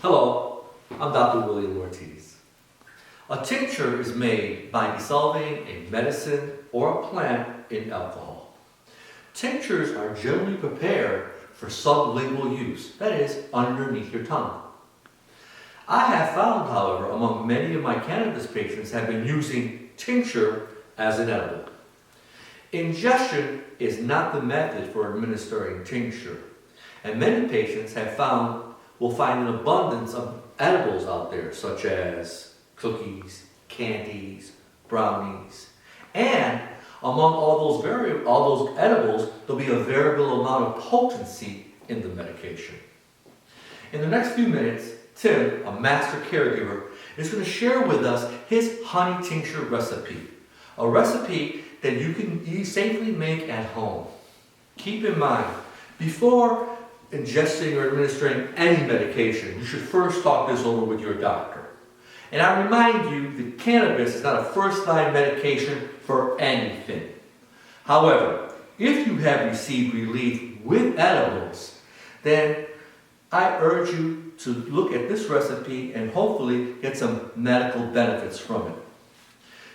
Hello, I'm Dr. William Ortiz. A tincture is made by dissolving a medicine or a plant in alcohol. Tinctures are generally prepared for sublingual use, that is, underneath your tongue. I have found, however, among many of my cannabis patients have been using tincture as an edible. Ingestion is not the method for administering tincture, and many patients will find an abundance of edibles out there, such as cookies, candies, brownies, and among all those edibles, there'll be a variable amount of potency in the medication. In the next few minutes, Tim, a master caregiver, is going to share with us his honey tincture recipe, a recipe that you can safely make at home. Keep in mind, before ingesting or administering any medication, you should first talk this over with your doctor. And I remind you that cannabis is not a first-line medication for anything. However, if you have received relief with edibles, then I urge you to look at this recipe and hopefully get some medical benefits from it.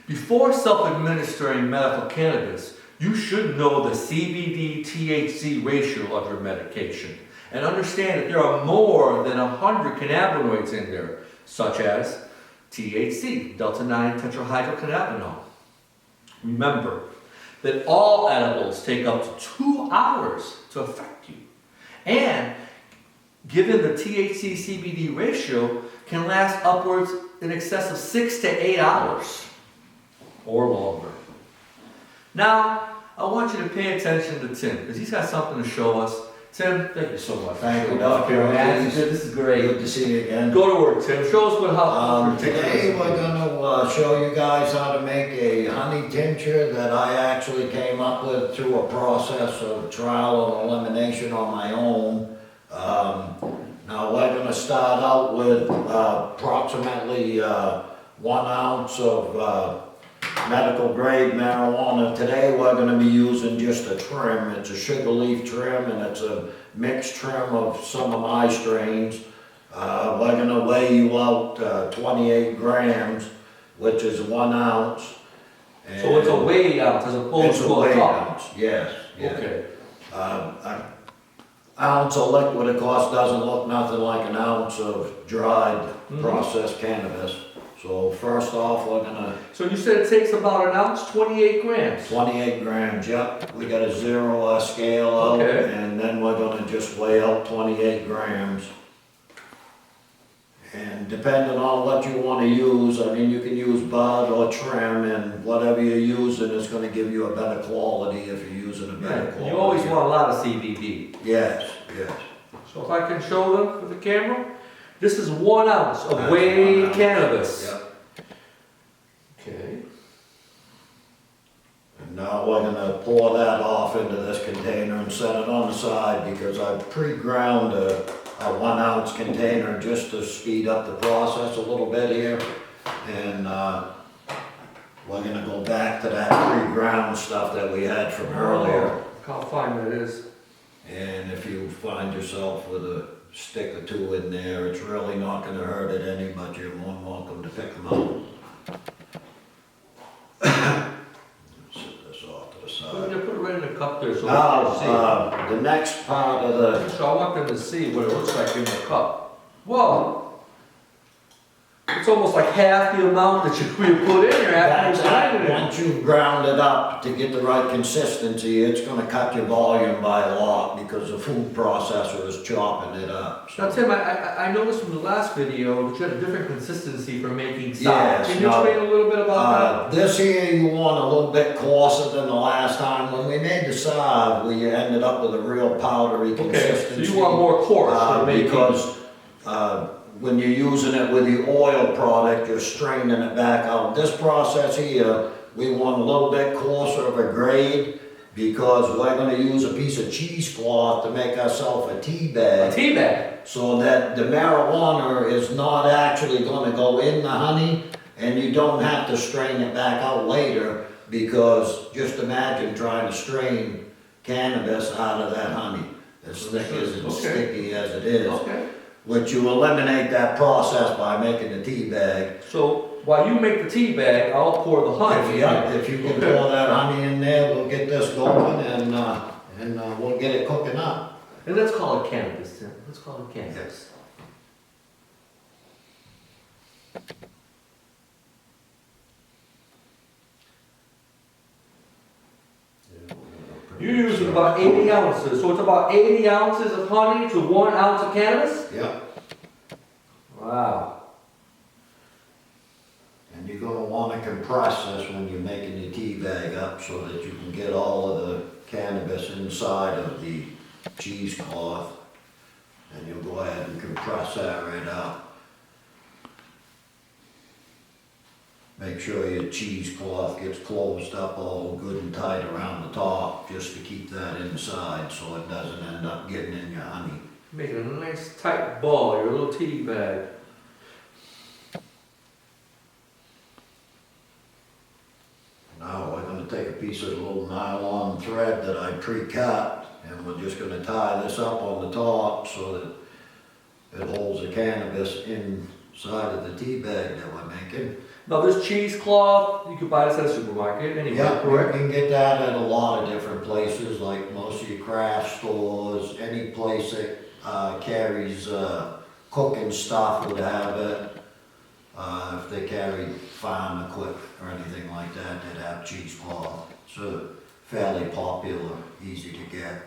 Before self-administering medical cannabis, you should know the CBD-THC ratio of your medication and understand that there are more than 100 cannabinoids in there, such as THC, delta-9 tetrahydrocannabinol. Remember that all edibles take up to 2 hours to affect you, and given the THC-CBD ratio, can last upwards in excess of 6 to 8 hours or longer. Now, I want you to pay attention to Tim, because he's got something to show us. Tim, thank you so much. Thank you, Dr. Ortiz. This is great. Good to see you again. Go to work, Tim. Show us how. Today we're going to show you guys how to make a honey tincture that I actually came up with through a process of trial and elimination on my own. Now we're going to start out with approximately 1 ounce of medical grade marijuana. Today we're going to be using just a trim. It's a sugar leaf trim, and it's a mixed trim of some of my strains. We're going to weigh you out 28 grams, which is 1 ounce. And so it's a weighed ounce as opposed to a cup? Ounce. Yes. Okay. An ounce of liquid, of course, doesn't look nothing like an ounce of dried processed cannabis. So first off, we're gonna... So you said it takes about an ounce, 28 grams? 28 grams, yep. We got a zero scale out, okay. And then we're gonna just weigh out 28 grams. And depending on what you want to use, I mean, you can use bud or trim, and whatever you're using is gonna give you a better quality if you're using a better quality. You always want a lot of CBD. Yes, yes. So if I can show them for the camera, this is 1 ounce of weighed cannabis. Yep. Okay. And now we're gonna pour that off into this container and set it on the side, because I've pre-ground a 1 ounce container just to speed up the process a little bit here. And we're gonna go back to that pre-ground stuff that we had from earlier. Look how fine that is. And if you find yourself with a stick or two in there, it's really not going to hurt it any, but you're more than welcome to pick them out. Set this off to the So side. you put it right in the cup there so Now, the next part of the... So I want them to see what it looks like in the cup. Whoa! It's almost like half the amount that you put in there after you grinded it. Once you've ground it up to get the right consistency, it's going to cut your volume by a lot, because the food processor is chopping it up. Now Tim, I noticed from the last video that you had a different consistency for making salad. Yes, Can you explain a little bit about this here you want a little bit coarser than the last time. When we made the salve, we ended up with a real powdery that? Okay, consistency. so you want more coarse for making... Because when you're using it with the oil product, you're straining it back out. This process here, we want a little bit coarser of a grade, because we're going to use a piece of cheesecloth to make ourselves a tea bag. A tea bag? So that the marijuana is not actually going to go in the honey, and you don't have to strain it back out later, because just imagine trying to strain cannabis out of that honey. As thick as it's sticky as it is. Okay. which you eliminate that process by making the tea bag. So while you make the tea bag, I'll pour the honey. If you can pour that honey in there, we'll get this going and we'll get it cooking up. And let's call it cannabis, Tim. Let's call it cannabis. You're using about 80 ounces, so it's about 80 ounces of honey to 1 ounce of cannabis? Yep. Wow. And you're gonna wanna compress this when you're making your tea bag up so that you can get all of the cannabis inside of the cheesecloth. And you'll go ahead and compress that right out. Make sure your cheesecloth gets closed up all good and tight around the top, just to keep that inside so it doesn't end up getting in your honey. Making a nice tight ball, your little tea bag. Now we're gonna take a piece of the little nylon thread that I pre-cut, and we're just gonna tie this up on the top so that it holds the cannabis inside of the tea bag that we're making. Now this cheesecloth, you can buy this at a supermarket anywhere, Yeah, you correct? can get that at a lot of different places, like most of your craft stores, any place that carries cooking stuff would have it. If they carry farm equipment or anything like that, they'd have cheesecloth. So fairly popular, easy to get.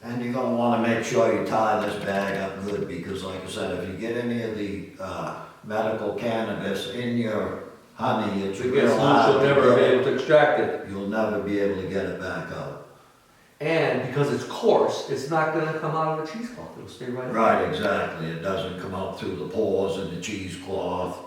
And you're gonna wanna make sure you tie this bag up good, because like I said, if you get any of the medical cannabis in your honey, it's It real gets loose, hard you'll to never be get able to extract it. You'll never be able to get it back out. And because it's coarse, it's not gonna come out of the cheesecloth, it'll stay right there. Right, exactly. It doesn't come out through the pores in the cheesecloth.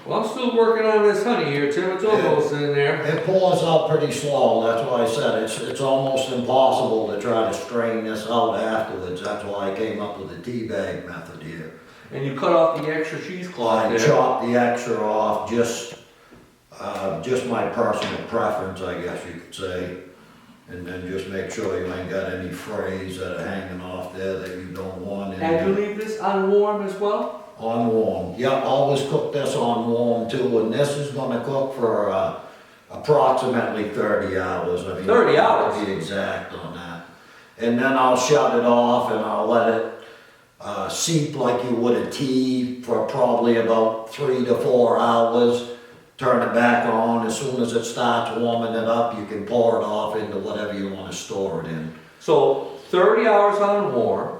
Well, I'm still working on this honey here, Tim, it's almost in there. It pours out pretty slow, that's why I said it's almost impossible to try to strain this out afterwards. That's why I came up with the tea bag method here. And you cut off the extra cheesecloth I there. chop the extra off, just my personal preference, I guess you could say. And then just make sure you ain't got any frays that are hanging off there that you don't want in And you there. leave this on warm as well? On warm. Yeah, always cook this on warm too, and this is gonna cook for approximately 30 hours. 30 hours? To be exact on that. And then I'll shut it off and I'll let it seep like you would a tea for probably about 3 to 4 hours. Turn it back on. As soon as it starts warming it up, you can pour it off into whatever you want to store it in. So 30 hours on warm,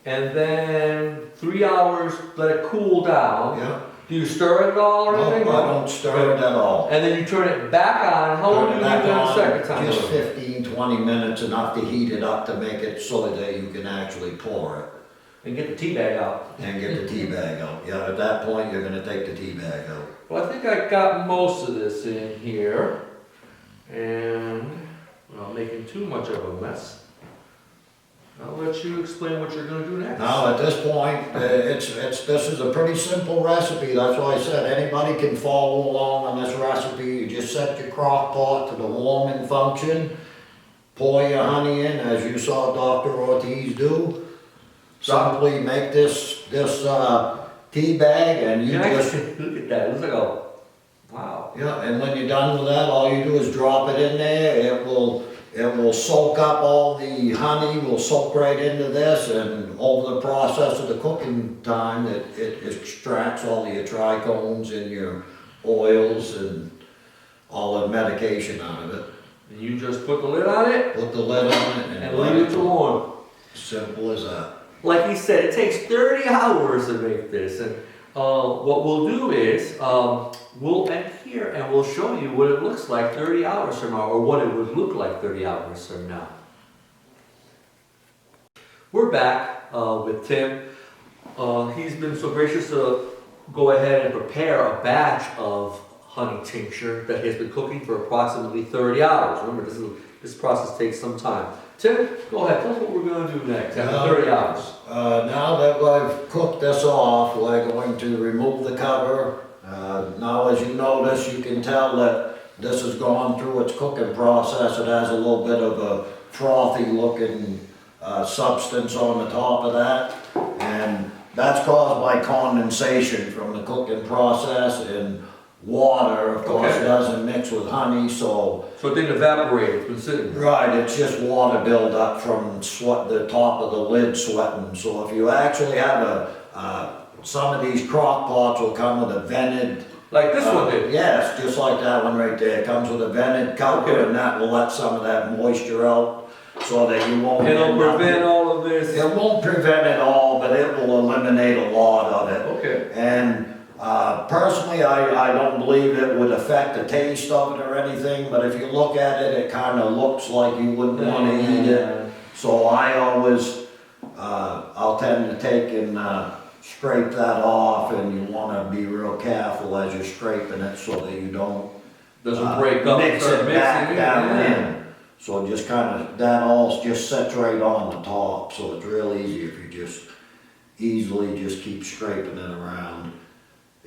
and then 3 hours let it cool down. Yeah. Do you stir it at all or No, anything? I don't stir it at all. And then you turn it back on. How long do you leave it on the second time? Just 15, 20 minutes, enough to heat it up to make it so that you can actually pour it. And get the tea bag out. And get the tea bag out. Yeah, at that point, you're gonna take the tea bag out. Well, I think I got most of this in here. And without making too much of a mess, I'll let you explain what you're gonna do next. Now, at this point, this is a pretty simple recipe. That's why I said anybody can follow along on this recipe. You just set your crock pot to the warming function. Pour your honey in, as you saw Dr. Ortiz do. Simply make this tea bag and you Yeah, just, look at that. It looks like a, wow. yeah, and when you're done with that, all you do is drop it in there. It will soak up all the honey, will soak right into this, and over the process of the cooking time, it extracts all your trichomes and your oils and all the medication out of it. And you just put the lid on it Put the lid on it and leave it to warm. Simple as that. Like he said, it takes 30 hours to make this, and what we'll do is we'll end here and we'll show you what it looks like 30 hours from now, or what it would look like 30 hours from now. We're back with Tim. He's been so gracious to go ahead and prepare a batch of honey tincture that has been cooking for approximately 30 hours. Remember, this process takes some time. Tim, go ahead, tell us what we're going to do next after 30 hours. Now that I've cooked this off, we're going to remove the cover. Now as you notice, you can tell that this has gone through its cooking process. It has a little bit of a frothy looking substance on the top of that. And that's caused by condensation from the cooking process, and water, of course, Okay. doesn't mix with honey, so. So it didn't evaporate, it's been sitting there. Right, it's just water buildup from the top of the lid sweating. So if you actually have some of these crock pots will come with a vented. Like this one did? Yes, just like that one right there. It comes with a vented cover, Okay. and that will let some of that moisture out so that you won't. It'll end up- prevent all of this? It won't prevent it all, but it will eliminate a lot of it. Okay. And personally, I don't believe it would affect the taste of it or anything, but if you look at it, it kind of looks like you wouldn't want to eat it. So I always, I'll tend to take and scrape that off, and you want to be real careful as you're scraping it so that you don't Doesn't break up. mix start it back mixing down yeah. in. So just kind of, that all just sets right on the top, so it's real easy if you just easily just keep scraping it around.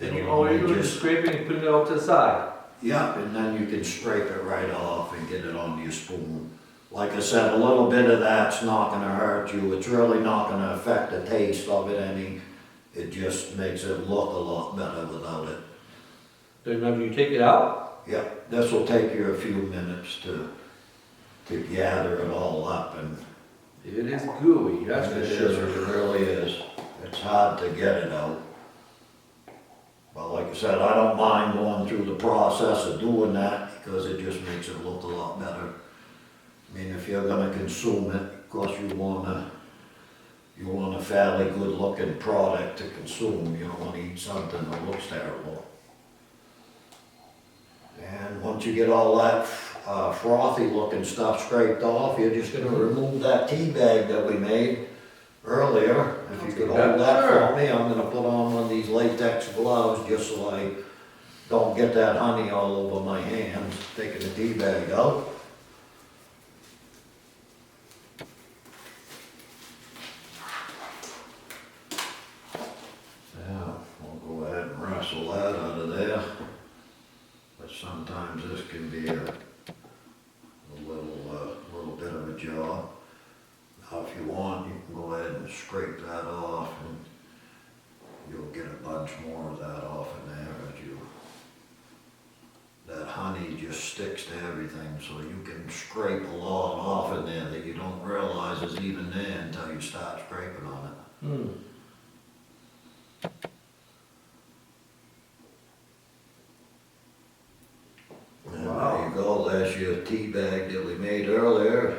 And all you're doing is scraping and putting it off to the side. Yeah, and then you can scrape it right off and get it onto your spoon. Like I said, a little bit of that's not gonna hurt you, it's really not gonna affect the taste of it any. It just makes it look a lot better without it. Then after you take it out, Yeah, this will take you a few minutes to gather it all up, and it is gooey, that's for it sure. is, it really is. It's hard to get it out. But like I said, I don't mind going through the process of doing that because it just makes it look a lot better. I mean, if you're gonna consume it, of course you want a fairly good looking product to consume. You don't wanna eat something that looks terrible. And once you get all that frothy looking stuff scraped off, you're just gonna remove that tea bag that we made earlier. If you could hold that for me, I'm gonna put on one of these latex gloves just so I don't get that honey all over my hands, taking the tea bag out. Yeah, we'll go ahead and wrestle that out of there. But sometimes this can be a little bit of a job. Now, if you want, you can go ahead and scrape that off, and you'll get a bunch more of that off in there as you. That honey just sticks to everything, so you can scrape a lot off in there that you don't realize is even there until you start scraping on it. Hmm. And there you go, there's your tea bag that we made earlier.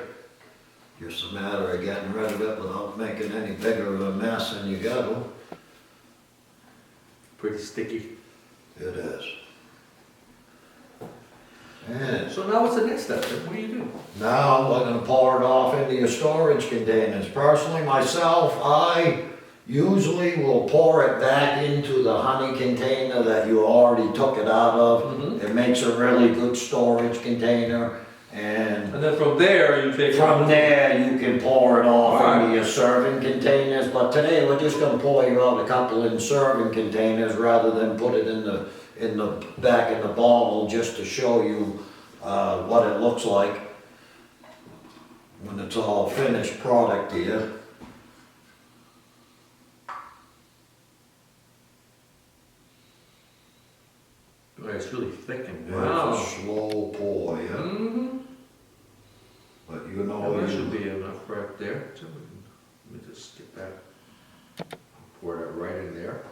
Just a matter of getting rid of it without making any bigger of a mess than you got to. Pretty sticky. It is. And So now what's the next step? Then? What do you do? now we're gonna pour it off into your storage containers. Personally, myself, I usually will pour it back into the honey container that you already took it out of. Mhm. It makes a really good storage container, and And then from there, you take from there, you can pour it off Alright. into your serving containers, but today we're just gonna pour you out a couple in serving containers rather than put it in the back in the bottle, just to show you, what it looks like when it's all finished product here. Oh, it's really thick and It's wow. a slow pour, yeah, Mm-hmm. but you know, Well, that should you, be enough right there. So let me just stick that, pour that right in there.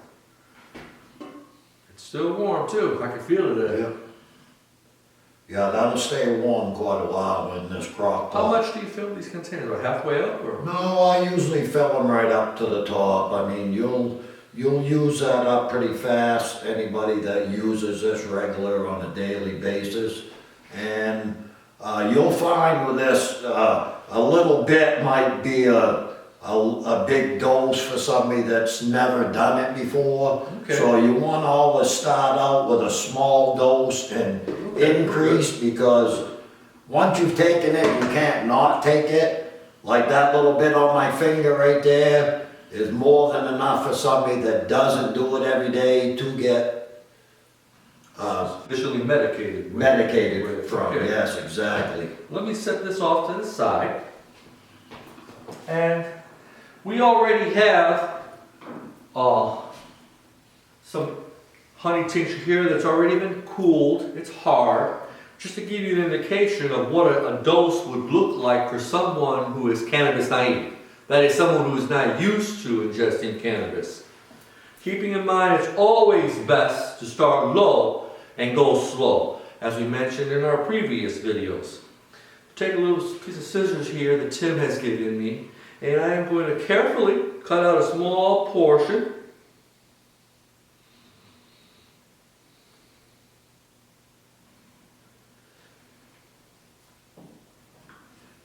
It's still warm too. I can feel it. yeah. Yeah, that'll stay warm quite a while in this crock pot. How much do you fill these containers? About halfway up or? No, I usually fill them right up to the top. I mean, you'll use that up pretty fast, anybody that uses this regular on a daily basis. And you'll find with this, a little bit might be a big dose for somebody that's never done it before. Okay. So you want to always start out with a small dose and increase, because once you've taken it, you can't not take it. Like that little bit on my finger right there is more than enough for somebody that doesn't do it every day to get Officially medicated. with- medicated with- from. okay. Yes, exactly. Let me set this off to the side. And we already have some honey tincture here that's already been cooled. It's hard. Just to give you an indication of what a dose would look like for someone who is cannabis naive. That is, someone who is not used to ingesting cannabis. Keeping in mind, it's always best to start low and go slow, as we mentioned in our previous videos. Take a little piece of scissors here that Tim has given me, and I am going to carefully cut out a small portion.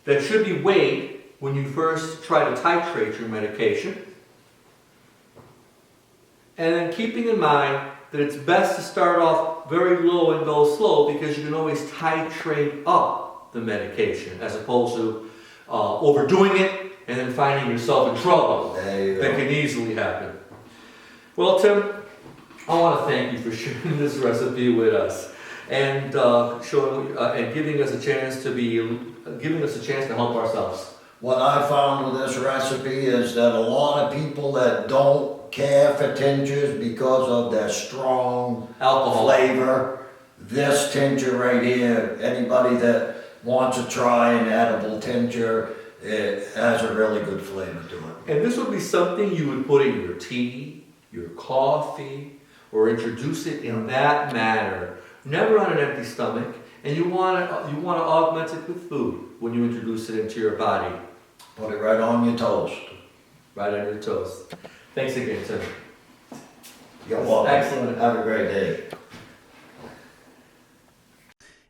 That should be weighed when you first try to titrate your medication. And then keeping in mind that it's best to start off very low and go slow, because you can always titrate up the medication as opposed to overdoing it and then finding yourself in trouble. That can easily happen. Well, Tim, I want to thank you for sharing this recipe with us and showing and giving us a chance to help ourselves. What I found with this recipe is that a lot of people that don't care for tinctures because of their strong Alcohol flavor, this tincture right here, anybody that wants to try an edible tincture, it has a really good flavor to it. And this would be something you would put in your tea, your coffee, or introduce it in that manner. Never on an empty stomach. And you want to augment it with food when you introduce it into your body. Put it right on your toast. Right on your toast. Thanks again, Tim. You're welcome. Excellent. Have a great day.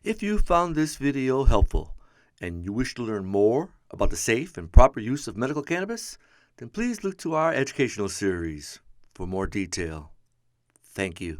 If you found this video helpful and you wish to learn more about the safe and proper use of medical cannabis, then please look to our educational series for more detail. Thank you.